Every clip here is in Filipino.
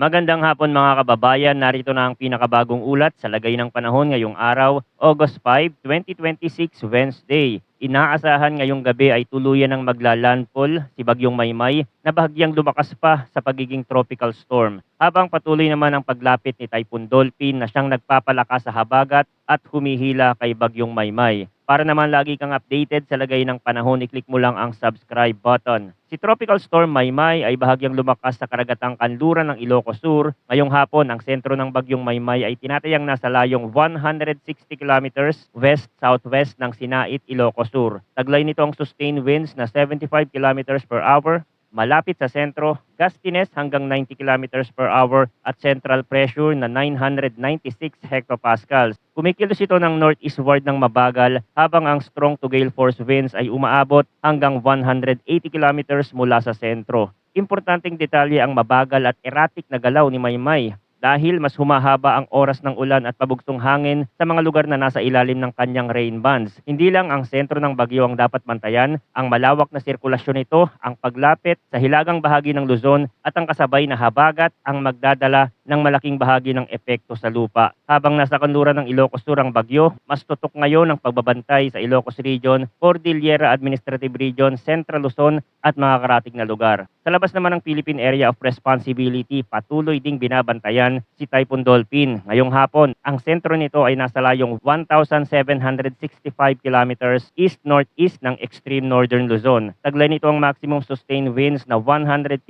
Magandang hapon mga kababayan, narito na ang pinakabagong ulat sa lagay ng panahon ngayong araw, August 5, 2026, Wednesday. Inaasahan ngayong gabi ay tuluyan ng maglalandfall si Bagyong Maymay na bahagyang lumakas pa sa pagiging tropical storm. Habang patuloy naman ang paglapit ni Typhoon Dolphin na siyang nagpapalakas sa habagat at humihila kay Bagyong Maymay. Para naman lagi kang updated sa lagay ng panahon, i-click mo lang ang subscribe button. Si Tropical Storm Maymay ay bahagyang lumakas sa karagatang kanluran ng Ilocos Sur. Ngayong hapon, ang sentro ng Bagyong Maymay ay tinatayang nasa layong 160 kilometers west-southwest ng Sinait, Ilocos Sur. Taglay nito ang sustained winds na 75 kilometers per hour, malapit sa sentro, gustiness hanggang 90 kilometers per hour at central pressure na 996 hectopascals. Kumikilos ito ng northeastward ng mabagal habang ang strong to gale force winds ay umaabot hanggang 180 kilometers mula sa sentro. Importanteng detalye ang mabagal at erratic na galaw ni Maymay dahil mas humahaba ang oras ng ulan at pabugsong hangin sa mga lugar na nasa ilalim ng kanyang rain bands. Hindi lang ang sentro ng bagyo ang dapat bantayan, ang malawak na sirkulasyon nito, ang paglapit sa hilagang bahagi ng Luzon at ang kasabay na habagat ang magdadala ng malaking bahagi ng epekto sa lupa. Habang nasa kanluran ng Ilocos Sur ang bagyo, mas tutok ngayon ang pagbabantay sa Ilocos Region, Cordillera Administrative Region, Central Luzon at mga karatig na lugar. Sa labas naman ng Philippine Area of Responsibility, patuloy ding binabantayan si Typhoon Dolphin. Ngayong hapon, ang sentro nito ay nasa layong 1,765 kilometers east-northeast ng extreme northern Luzon. Taglay nito ang maximum sustained winds na 155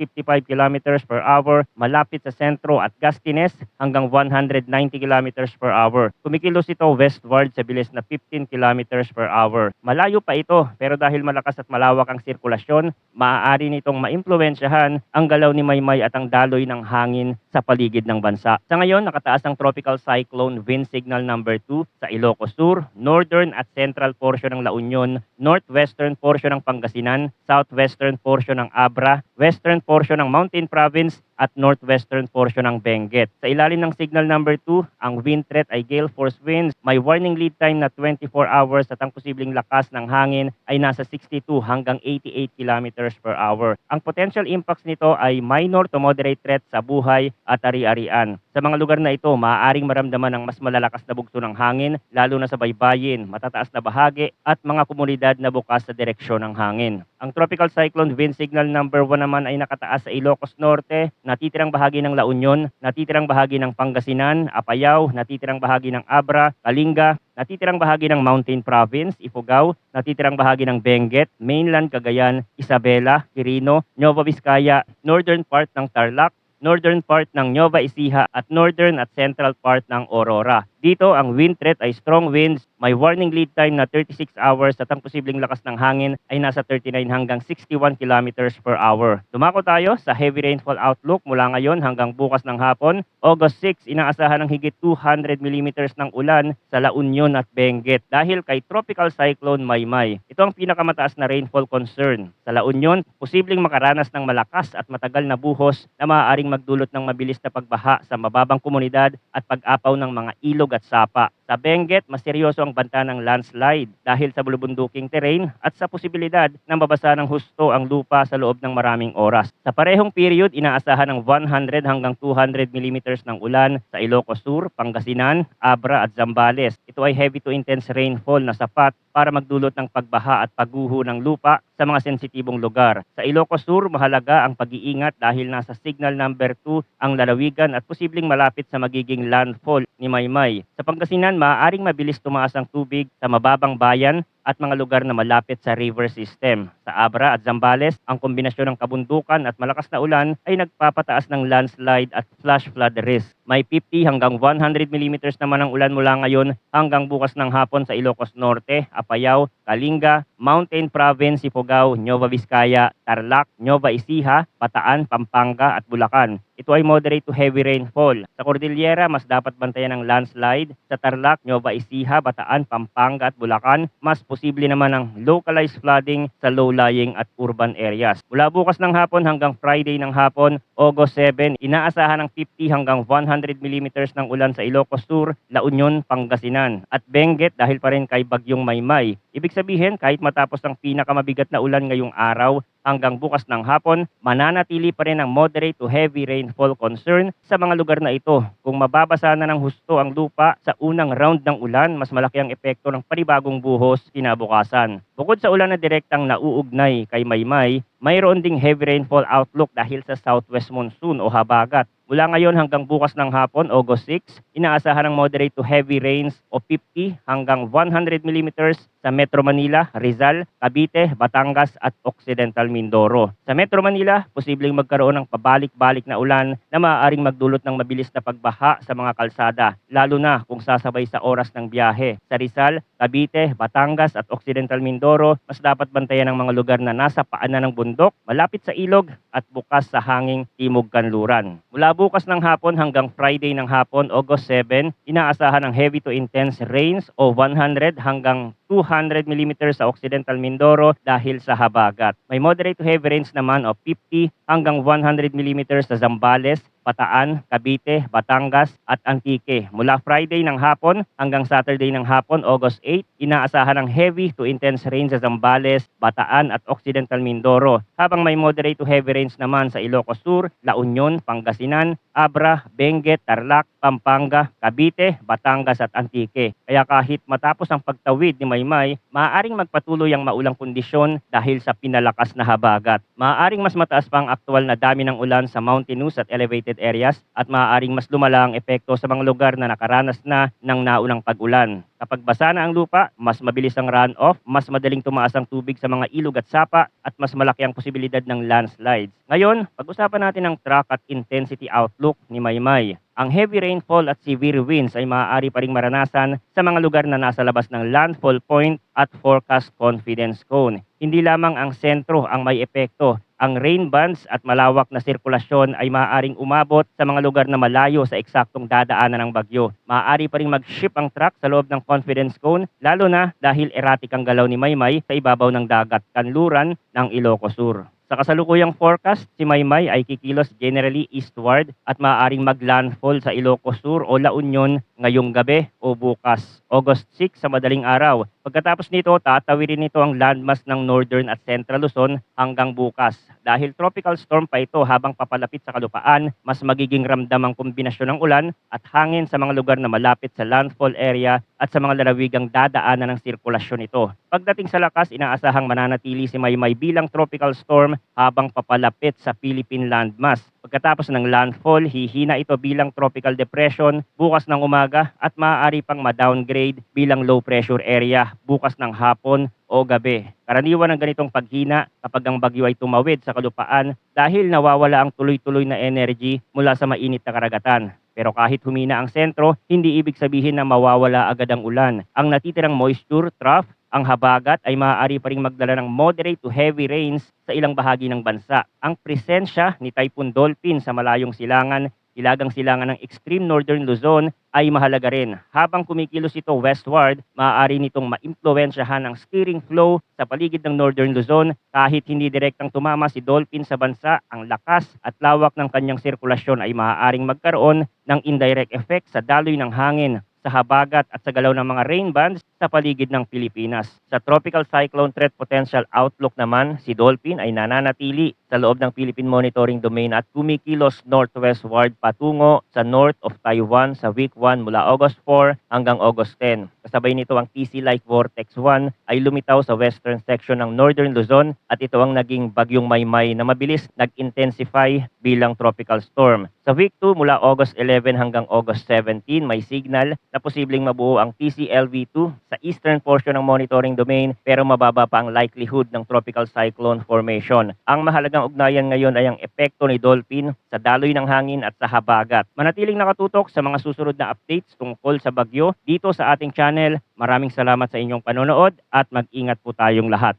kilometers per hour malapit sa sentro at gustiness hanggang 190 kilometers per hour. Kumikilos ito westward sa bilis na 15 kilometers per hour. Malayo pa ito pero dahil malakas at malawak ang sirkulasyon, maaari nitong maimpluwensyahan ang galaw ni Maymay at ang daloy ng hangin sa paligid ng bansa. Sa ngayon, nakataas ang tropical cyclone wind signal number 2 sa Ilocos Sur, northern at central portion ng La Union, northwestern portion ng Pangasinan, southwestern portion ng Abra, western portion ng Mountain Province at northwestern portion ng Benguet. Sa ilalim ng signal number 2, ang wind threat ay gale force winds. May warning lead time na 24 hours at ang posibleng lakas ng hangin ay nasa 62 hanggang 88 kilometers per hour. Ang potential impacts nito ay minor to moderate threat sa buhay at ari-arian. Sa mga lugar na ito, maaaring maramdaman ang mas malalakas na bugso ng hangin, lalo na sa baybayin, matataas na bahagi at mga komunidad na bukas sa direksyon ng hangin. Ang tropical cyclone wind signal number 1 naman ay nakataas sa Ilocos Norte, natitirang bahagi ng La Union, natitirang bahagi ng Pangasinan, Apayao, natitirang bahagi ng Abra, Kalinga, natitirang bahagi ng Mountain Province, Ifugao, natitirang bahagi ng Benguet, mainland Cagayan, Isabela, Quirino, Nueva Vizcaya, northern part ng Tarlac, northern part ng Nueva Ecija at northern at central part ng Aurora. Dito, ang wind threat ay strong winds, may warning lead time na 36 hours at ang posibleng lakas ng hangin ay nasa 39 hanggang 61 kilometers per hour. Dumako tayo sa heavy rainfall outlook mula ngayon hanggang bukas ng hapon. August 6, inaasahan ng higit 200 millimeters ng ulan sa La Union at Benguet dahil kay Tropical Cyclone Maymay. Ito ang pinakamataas na rainfall concern. Sa La Union, posibleng makaranas ng malakas at matagal na buhos na maaaring magdulot ng mabilis na pagbaha sa mababang komunidad at pag-apaw ng mga ilog at sapa. Sa Benguet, mas seryoso ang banta ng landslide dahil sa bulubunduking terrain at sa posibilidad na mabasa ng husto ang lupa sa loob ng maraming oras. Sa parehong period, inaasahan ng 100 hanggang 200 millimeters ng ulan sa Ilocos Sur, Pangasinan, Abra at Zambales. Ito ay heavy to intense rainfall na sapat para magdulot ng pagbaha at pagguho ng lupa sa mga sensitibong lugar. Sa Ilocos Sur, mahalaga ang pag-iingat dahil nasa signal number 2 ang lalawigan at posibleng malapit sa magiging landfall ni Maymay. Sa Pangasinan, maaaring mabilis tumaas ang tubig sa mababang bayan at mga lugar na malapit sa river system. Sa Abra at Zambales, ang kombinasyon ng kabundukan at malakas na ulan ay nagpapataas ng landslide at flash flood risk. May 50 hanggang 100 millimeters naman ang ulan mula ngayon hanggang bukas ng hapon sa Ilocos Norte, Apayao, Kalinga, Mountain Province, Ifugao, Nueva Vizcaya, Tarlac, Nueva Ecija, Bataan, Pampanga at Bulacan. Ito ay moderate to heavy rainfall. Sa Cordillera, mas dapat bantayan ng landslide. Sa Tarlac, Nueva Ecija, Bataan, Pampanga at Bulacan, mas posible naman ang localized flooding sa low-lying at urban areas. Mula bukas ng hapon hanggang Friday ng hapon, August 7, inaasahan ng 50 hanggang 100 millimeters ng ulan sa Ilocos Sur, La Union, Pangasinan at Benguet dahil pa rin kay Bagyong Maymay. Ibig sabihin, kahit matapos ang pinakamabigat na ulan ngayong araw, hanggang bukas ng hapon, mananatili pa rin ang moderate to heavy rainfall concern sa mga lugar na ito. Kung mababasa na ng husto ang lupa sa unang round ng ulan, mas malaki ang epekto ng panibagong buhos kinabukasan. Bukod sa ulan na direktang nauugnay kay Maymay, mayroon ding heavy rainfall outlook dahil sa southwest monsoon o habagat. Mula ngayon hanggang bukas ng hapon, August 6, inaasahan ng moderate to heavy rains o 50 hanggang 100 millimeters sa Metro Manila, Rizal, Cavite, Batangas at Occidental Mindoro. Sa Metro Manila, posibleng magkaroon ng pabalik-balik na ulan na maaaring magdulot ng mabilis na pagbaha sa mga kalsada, lalo na kung sasabay sa oras ng biyahe. Sa Rizal, Cavite, Batangas at Occidental Mindoro, mas dapat bantayan ang mga lugar na nasa paanan ng bundok, malapit sa ilog at bukas sa hanging timog kanluran. Mula bukas ng hapon hanggang Friday ng hapon, August 7, inaasahan ang heavy to intense rains o 100 hanggang 200 millimeters sa Occidental Mindoro dahil sa habagat. May moderate to heavy rains naman o 50 hanggang 100 millimeters sa Zambales, Bataan, Cavite, Batangas at Antique. Mula Friday ng hapon hanggang Saturday ng hapon, August 8, inaasahan ang heavy to intense rains sa Zambales, Bataan at Occidental Mindoro, habang may moderate to heavy rains naman sa Ilocos Sur, La Union, Pangasinan, Abra, Benguet, Tarlac, Pampanga, Cavite, Batangas at Antique. Kaya kahit matapos ang pagtawid ni Maymay, maaaring magpatuloy ang maulang kondisyon dahil sa pinalakas na habagat. Maaaring mas mataas pa ang aktual na dami ng ulan sa mountainous at elevated areas at maaaring mas lumala ang epekto sa mga lugar na nakaranas na ng naunang pag-ulan. Kapag basa na ang lupa, mas mabilis ang runoff, mas madaling tumaas ang tubig sa mga ilog at sapa at mas malaki ang posibilidad ng landslides. Ngayon, pag-usapan natin ang track at intensity outlook ni Maymay. Ang heavy rainfall at severe winds ay maaari pa ring maranasan sa mga lugar na nasa labas ng landfall point at forecast confidence cone. Hindi lamang ang sentro ang may epekto. Ang rain bands at malawak na sirkulasyon ay maaaring umabot sa mga lugar na malayo sa eksaktong dadaanan ng bagyo. Maaari pa ring mag-shift ang track sa loob ng confidence cone, lalo na dahil erratic ang galaw ni Maymay sa ibabaw ng dagat kanluran ng Ilocos Sur. Sa kasalukuyang forecast, si Maymay ay kikilos generally eastward at maaaring maglandfall sa Ilocos Sur o La Union ngayong gabi o bukas, August 6 sa madaling araw. Pagkatapos nito, tatawirin nito ang landmass ng Northern at Central Luzon hanggang bukas. Dahil tropical storm pa ito habang papalapit sa kalupaan, mas magiging ramdam ang kombinasyon ng ulan at hangin sa mga lugar na malapit sa landfall area at sa mga lalawigang dadaanan ng sirkulasyon nito. Pagdating sa lakas, inaasahang mananatili si Maymay bilang tropical storm habang papalapit sa Philippine landmass. Pagkatapos ng landfall, hihina ito bilang tropical depression bukas ng umaga at maaari pang ma-downgrade bilang low pressure area bukas ng hapon o gabi. Karaniwan ng ganitong paghina kapag ang bagyo ay tumawid sa kalupaan dahil nawawala ang tuloy-tuloy na energy mula sa mainit na karagatan. Pero kahit humina ang sentro, hindi ibig sabihin na mawawala agad ang ulan. Ang natitirang moisture trough, ang habagat ay maaari pa ring magdala ng moderate to heavy rains sa ilang bahagi ng bansa. Ang presensya ni Typhoon Dolphin sa malayong silangan, hilagang silangan ng extreme northern Luzon ay mahalaga rin. Habang kumikilos ito westward, maaari nitong maimpluwensyahan ang steering flow sa paligid ng northern Luzon kahit hindi direktang tumama si Dolphin sa bansa. Ang lakas at lawak ng kanyang sirkulasyon ay maaaring magkaroon ng indirect effect sa daloy ng hangin, sa habagat at sa galaw ng mga rain bands sa paligid ng Pilipinas. Sa tropical cyclone threat potential outlook naman, si Dolphin ay nananatili sa loob ng Philippine Monitoring Domain at kumikilos northwestward patungo sa north of Taiwan sa week 1 mula August 4 hanggang August 10. Kasabay nito ang TC-like Vortex 1 ay lumitaw sa western section ng northern Luzon at ito ang naging bagyong Maymay na mabilis nag-intensify bilang tropical storm. Sa week 2 mula August 11 hanggang August 17, may signal na posibleng mabuo ang TCLV2 sa eastern portion ng monitoring domain pero mababa pa ang likelihood ng tropical cyclone formation. Ang mahalagang ugnayan ngayon ay ang epekto ni Dolphin sa daloy ng hangin at sa habagat. Manatiling nakatutok sa mga susunod na updates tungkol sa bagyo dito sa ating channel. Maraming salamat sa inyong panonood at mag-ingat po tayong lahat.